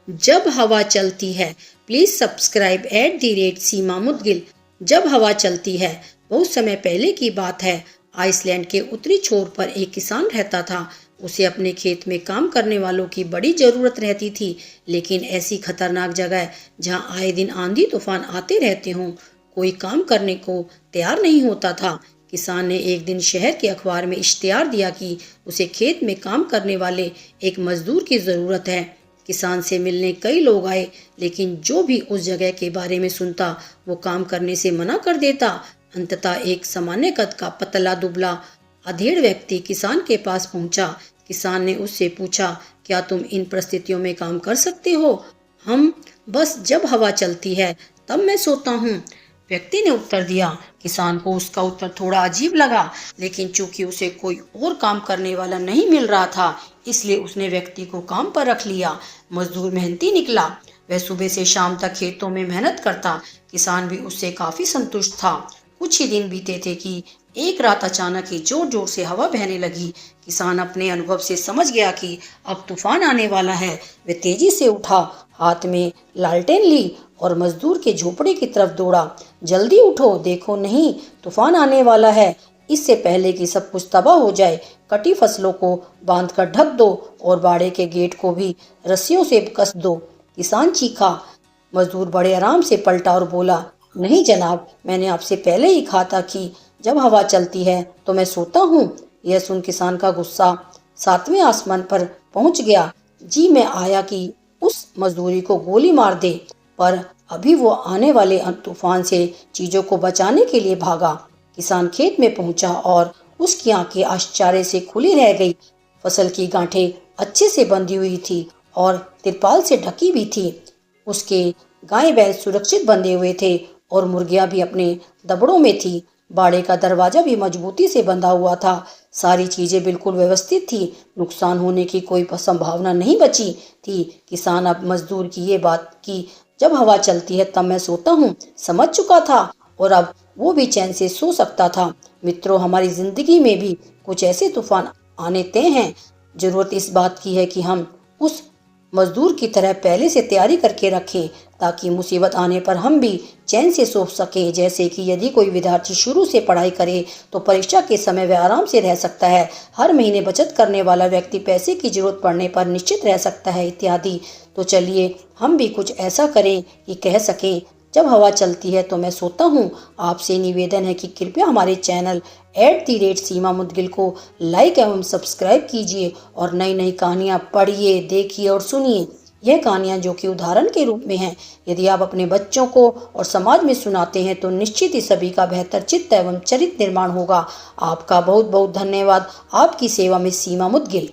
जब हवा चलती है। प्लीज सब्सक्राइब @सीमा मुदगिल। जब हवा चलती है। बहुत समय पहले की बात है। आइसलैंड के उत्तरी छोर पर एक किसान रहता था। उसे अपने खेत में काम करने वालों की बड़ी जरूरत रहती थी, लेकिन ऐसी खतरनाक जगह जहां आए दिन आंधी तूफान आते रहते हों, कोई काम करने को तैयार नहीं होता था। किसान ने एक दिन शहर के अखबार में इश्तिहार दिया कि उसे खेत में काम करने वाले एक मजदूर की जरूरत है। किसान से मिलने कई लोग आए, लेकिन जो भी उस जगह के बारे में सुनता वो काम करने से मना कर देता। अंततः एक सामान्य कद का पतला दुबला अधेड़ व्यक्ति किसान के पास पहुंचा। किसान ने उससे पूछा, क्या तुम इन परिस्थितियों में काम कर सकते हो? हम बस जब हवा चलती है तब मैं सोता हूँ, व्यक्ति ने उत्तर दिया। किसान को उसका उत्तर थोड़ा अजीब लगा, लेकिन चूंकि उसे कोई और काम करने वाला नहीं मिल रहा था, इसलिए उसने व्यक्ति को काम पर रख लिया। मजदूर मेहनती निकला। वह सुबह से शाम तक खेतों में मेहनत करता। किसान भी उससे काफी संतुष्ट था। कुछ ही दिन बीते थे कि एक रात अचानक ही जोर जोर से हवा बहने लगी। किसान अपने अनुभव से समझ गया कि अब तूफान आने वाला है। वह तेजी से उठा, हाथ में लालटेन ली और मजदूर के झोपड़े की तरफ दौड़ा। जल्दी उठो, देखो नहीं, तूफान आने वाला है। इससे पहले कि सब कुछ तबाह हो जाए, कटी फसलों को बांधकर ढक दो और बाड़े के गेट को भी रस्सियों से कस दो। किसान चीखा। मजदूर बड़े आराम से पलटा और बोला, नहीं जनाब, मैंने आपसे पहले ही कहा था कि जब हवा चलती है तो मैं सोता हूँ। यह सुन किसान का गुस्सा 7वें आसमान पर पहुंच गया। जी मैं आया कि उस मजदूरी को गोली मार दे, पर अभी वो आने वाले तूफान से चीजों को बचाने के लिए भागा। किसान खेत में पहुंचा और उसकी आंखें आश्चर्य से खुली रह गई। फसल की गांठें अच्छे से बंधी हुई थी और तिरपाल से ढकी भी थी। उसके गाय बैल सुरक्षित बंधे हुए थे और मुर्गियां भी अपने दबड़ों में थी। बाड़े का दरवाजा भी मजबूती से बंधा हुआ था। सारी चीजें बिल्कुल व्यवस्थित थी। नुकसान होने की कोई संभावना नहीं बची थी। किसान अब मजदूर की ये बात की जब हवा चलती है तब मैं सोता हूँ समझ चुका था और अब वो भी चैन से सो सकता था। मित्रों, हमारी जिंदगी में भी कुछ ऐसे तूफान आने तय हैं। जरूरत इस बात की है कि हम उस मजदूर की तरह पहले से तैयारी करके रखें, ताकि मुसीबत आने पर हम भी चैन से सो सकें। जैसे कि यदि कोई विद्यार्थी शुरू से पढ़ाई करे तो परीक्षा के समय वह आराम से रह सकता है। हर महीने बचत करने वाला व्यक्ति पैसे की जरूरत पड़ने पर निश्चित रह सकता है, इत्यादि। तो चलिए हम भी कुछ ऐसा करें कि कह सकें, जब हवा चलती है तो मैं सोता हूँ। आपसे निवेदन है कि कृपया हमारे चैनल @सीमा मुदगिल को लाइक एवं सब्सक्राइब कीजिए और नई नई कहानियाँ पढ़िए, देखिए और सुनिए। यह कहानियाँ जो कि उदाहरण के रूप में हैं, यदि आप अपने बच्चों को और समाज में सुनाते हैं तो निश्चित ही सभी का बेहतर चित्त एवं चरित्र निर्माण होगा। आपका बहुत बहुत धन्यवाद। आपकी सेवा में सीमा मुदगिल।